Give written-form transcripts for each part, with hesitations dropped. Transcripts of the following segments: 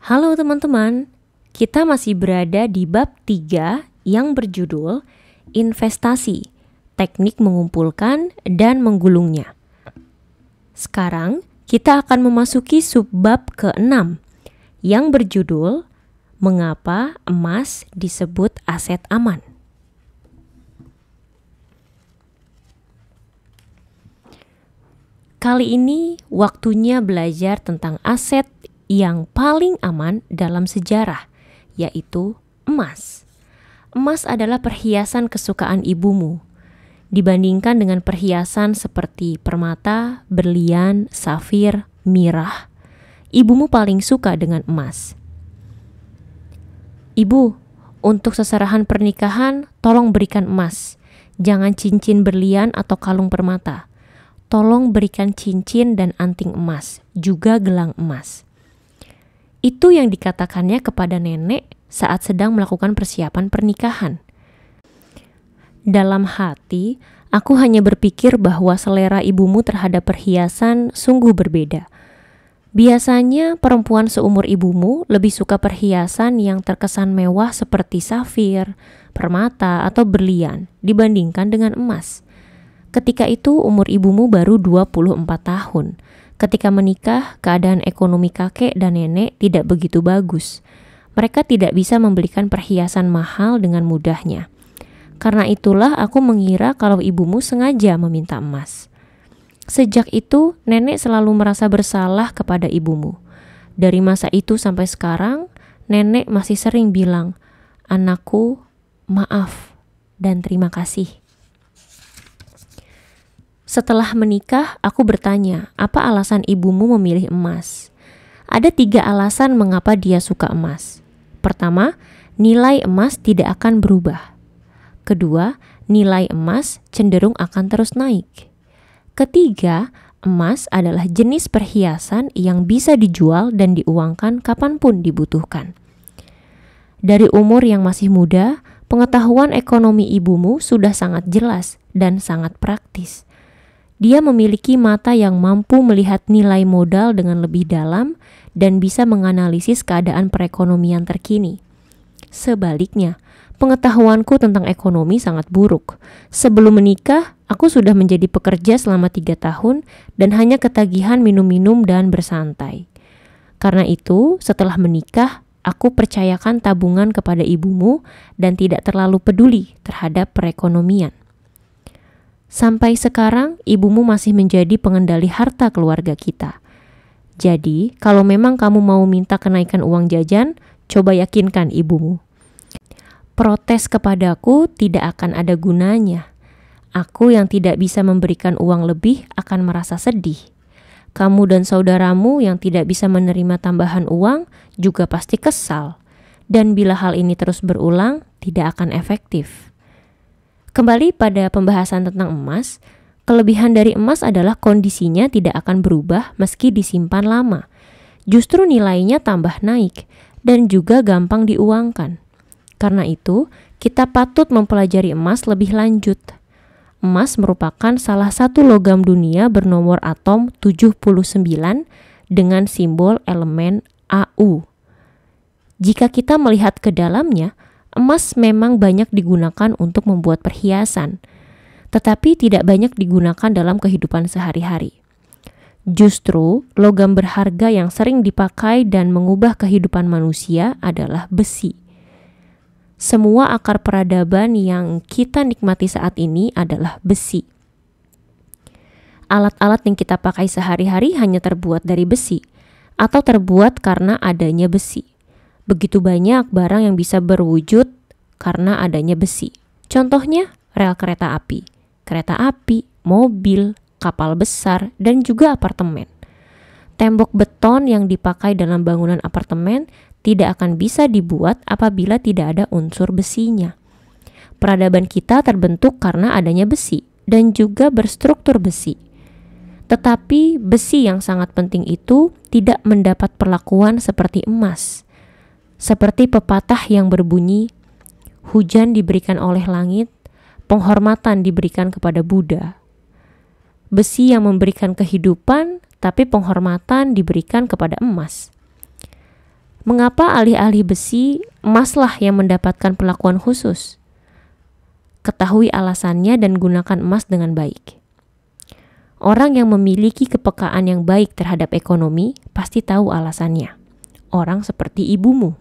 Halo teman-teman, kita masih berada di bab 3 yang berjudul Investasi, Teknik Mengumpulkan dan Menggulungnya. Sekarang kita akan memasuki subbab ke-6 yang berjudul Mengapa Emas Disebut Aset Aman. Kali ini waktunya belajar tentang aset yang paling aman dalam sejarah, yaitu emas. Emas adalah perhiasan kesukaan ibumu. Dibandingkan dengan perhiasan seperti permata, berlian, safir, mirah, ibumu paling suka dengan emas. Ibu, untuk seserahan pernikahan, tolong berikan emas. Jangan cincin berlian atau kalung permata. Tolong berikan cincin dan anting emas, juga gelang emas. Itu yang dikatakannya kepada nenek saat sedang melakukan persiapan pernikahan. Dalam hati, aku hanya berpikir bahwa selera ibumu terhadap perhiasan sungguh berbeda. Biasanya perempuan seumur ibumu lebih suka perhiasan yang terkesan mewah seperti safir, permata, atau berlian dibandingkan dengan emas. Ketika itu umur ibumu baru 24 tahun. Ketika menikah, keadaan ekonomi kakek dan nenek tidak begitu bagus. Mereka tidak bisa membelikan perhiasan mahal dengan mudahnya. Karena itulah aku mengira kalau ibumu sengaja meminta emas. Sejak itu, nenek selalu merasa bersalah kepada ibumu. Dari masa itu sampai sekarang, nenek masih sering bilang, "Anakku, maaf dan terima kasih." Setelah menikah, aku bertanya, apa alasan ibumu memilih emas? Ada 3 alasan mengapa dia suka emas. Pertama, nilai emas tidak akan berubah. Kedua, nilai emas cenderung akan terus naik. Ketiga, emas adalah jenis perhiasan yang bisa dijual dan diuangkan kapanpun dibutuhkan. Dari umur yang masih muda, pengetahuan ekonomi ibumu sudah sangat jelas dan sangat praktis. Dia memiliki mata yang mampu melihat nilai modal dengan lebih dalam dan bisa menganalisis keadaan perekonomian terkini. Sebaliknya, pengetahuanku tentang ekonomi sangat buruk. Sebelum menikah, aku sudah menjadi pekerja selama 3 tahun dan hanya ketagihan minum-minum dan bersantai. Karena itu, setelah menikah, aku percayakan tabungan kepada ibumu dan tidak terlalu peduli terhadap perekonomian. Sampai sekarang, ibumu masih menjadi pengendali harta keluarga kita. Jadi, kalau memang kamu mau minta kenaikan uang jajan, coba yakinkan ibumu. Protes kepadaku tidak akan ada gunanya. Aku yang tidak bisa memberikan uang lebih akan merasa sedih. Kamu dan saudaramu yang tidak bisa menerima tambahan uang juga pasti kesal. Dan bila hal ini terus berulang, tidak akan efektif. Kembali pada pembahasan tentang emas, kelebihan dari emas adalah kondisinya tidak akan berubah meski disimpan lama. Justru nilainya tambah naik dan juga gampang diuangkan. Karena itu, kita patut mempelajari emas lebih lanjut. Emas merupakan salah satu logam dunia bernomor atom 79 dengan simbol elemen Au. Jika kita melihat ke dalamnya, emas memang banyak digunakan untuk membuat perhiasan, tetapi tidak banyak digunakan dalam kehidupan sehari-hari. Justru, logam berharga yang sering dipakai dan mengubah kehidupan manusia adalah besi. Semua akar peradaban yang kita nikmati saat ini adalah besi. Alat-alat yang kita pakai sehari-hari hanya terbuat dari besi, atau terbuat karena adanya besi. Begitu banyak barang yang bisa berwujud karena adanya besi. Contohnya, rel kereta api, mobil, kapal besar, dan juga apartemen. Tembok beton yang dipakai dalam bangunan apartemen tidak akan bisa dibuat apabila tidak ada unsur besinya. Peradaban kita terbentuk karena adanya besi dan juga berstruktur besi. Tetapi besi yang sangat penting itu tidak mendapat perlakuan seperti emas. Seperti pepatah yang berbunyi, hujan diberikan oleh langit, penghormatan diberikan kepada Buddha. Besi yang memberikan kehidupan, tapi penghormatan diberikan kepada emas. Mengapa alih-alih besi, emaslah yang mendapatkan perlakuan khusus? Ketahui alasannya dan gunakan emas dengan baik. Orang yang memiliki kepekaan yang baik terhadap ekonomi pasti tahu alasannya. Orang seperti ibumu.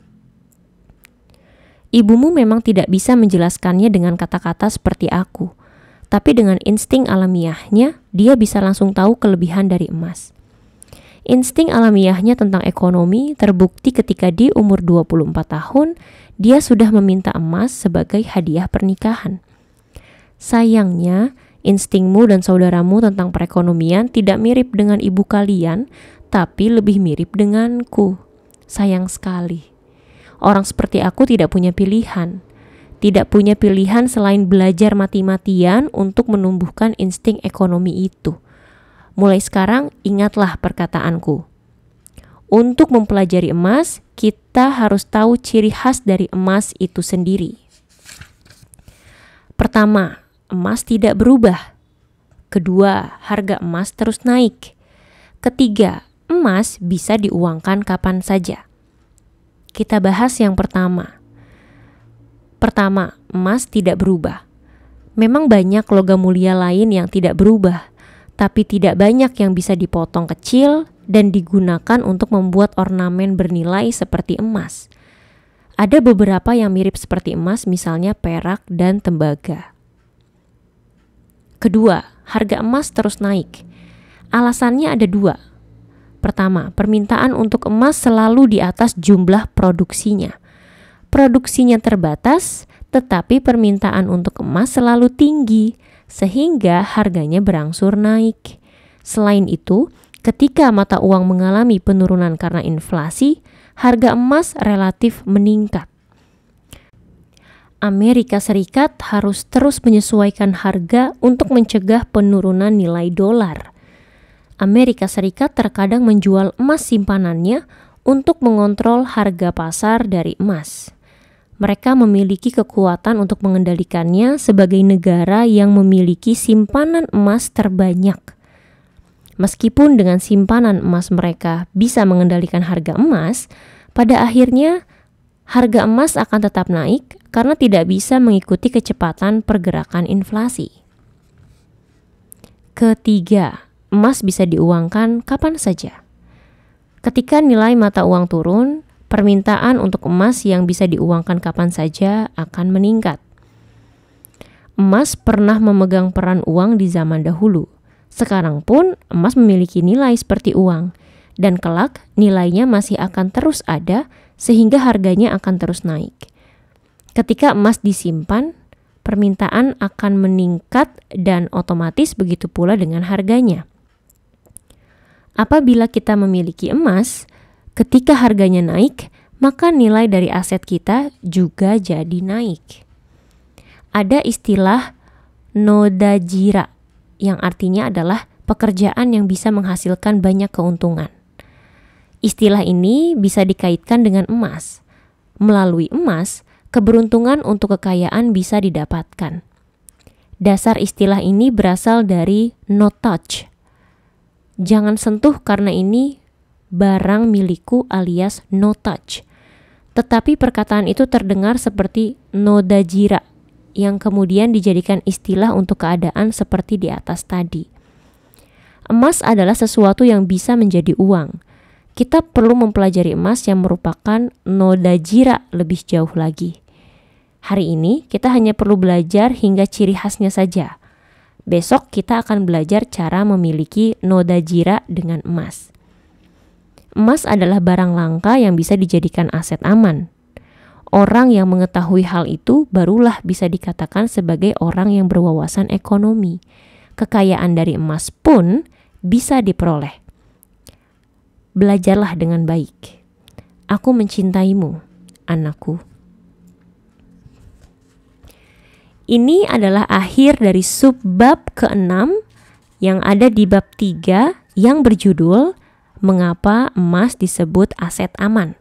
Ibumu memang tidak bisa menjelaskannya dengan kata-kata seperti aku, tapi dengan insting alamiahnya, dia bisa langsung tahu kelebihan dari emas. Insting alamiahnya tentang ekonomi terbukti ketika di umur 24 tahun, dia sudah meminta emas sebagai hadiah pernikahan. Sayangnya, instingmu dan saudaramu tentang perekonomian tidak mirip dengan ibu kalian, tapi lebih mirip denganku. Sayang sekali. Orang seperti aku tidak punya pilihan. Tidak punya pilihan selain belajar mati-matian untuk menumbuhkan insting ekonomi itu. Mulai sekarang, ingatlah perkataanku. Untuk mempelajari emas, kita harus tahu ciri khas dari emas itu sendiri. Pertama, emas tidak berubah. Kedua, harga emas terus naik. Ketiga, emas bisa diuangkan kapan saja. Kita bahas yang pertama. Pertama, emas tidak berubah. Memang banyak logam mulia lain yang tidak berubah, tapi tidak banyak yang bisa dipotong kecil dan digunakan untuk membuat ornamen bernilai seperti emas. Ada beberapa yang mirip seperti emas, misalnya perak dan tembaga. Kedua, harga emas terus naik. Alasannya ada dua. Pertama, permintaan untuk emas selalu di atas jumlah produksinya. Produksinya terbatas, tetapi permintaan untuk emas selalu tinggi, sehingga harganya berangsur naik. Selain itu, ketika mata uang mengalami penurunan karena inflasi, harga emas relatif meningkat. Amerika Serikat harus terus menyesuaikan harga untuk mencegah penurunan nilai dolar. Amerika Serikat terkadang menjual emas simpanannya untuk mengontrol harga pasar dari emas. Mereka memiliki kekuatan untuk mengendalikannya sebagai negara yang memiliki simpanan emas terbanyak. Meskipun dengan simpanan emas mereka bisa mengendalikan harga emas, pada akhirnya harga emas akan tetap naik karena tidak bisa mengikuti kecepatan pergerakan inflasi. Ketiga, emas bisa diuangkan kapan saja. Ketika nilai mata uang turun, permintaan untuk emas yang bisa diuangkan kapan saja akan meningkat. Emas pernah memegang peran uang di zaman dahulu. Sekarang pun emas memiliki nilai seperti uang, dan kelak nilainya masih akan terus ada sehingga harganya akan terus naik. Ketika emas disimpan, permintaan akan meningkat dan otomatis begitu pula dengan harganya. Apabila kita memiliki emas, ketika harganya naik, maka nilai dari aset kita juga jadi naik. Ada istilah nodajira yang artinya adalah pekerjaan yang bisa menghasilkan banyak keuntungan. Istilah ini bisa dikaitkan dengan emas. Melalui emas, keberuntungan untuk kekayaan bisa didapatkan. Dasar istilah ini berasal dari no touch. Jangan sentuh karena ini barang milikku alias no touch. Tetapi perkataan itu terdengar seperti nodajira yang kemudian dijadikan istilah untuk keadaan seperti di atas tadi. Emas adalah sesuatu yang bisa menjadi uang. Kita perlu mempelajari emas yang merupakan nodajira lebih jauh lagi. Hari ini kita hanya perlu belajar hingga ciri khasnya saja. Besok kita akan belajar cara memiliki nodajira dengan emas. Emas adalah barang langka yang bisa dijadikan aset aman. Orang yang mengetahui hal itu barulah bisa dikatakan sebagai orang yang berwawasan ekonomi. Kekayaan dari emas pun bisa diperoleh. Belajarlah dengan baik. Aku mencintaimu, anakku. Ini adalah akhir dari subbab ke-6 yang ada di bab 3 yang berjudul Mengapa Emas Disebut Aset Aman.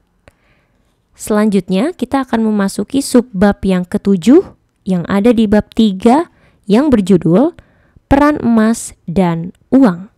Selanjutnya kita akan memasuki subbab yang ke-7 yang ada di bab 3 yang berjudul Peran Emas dan Uang.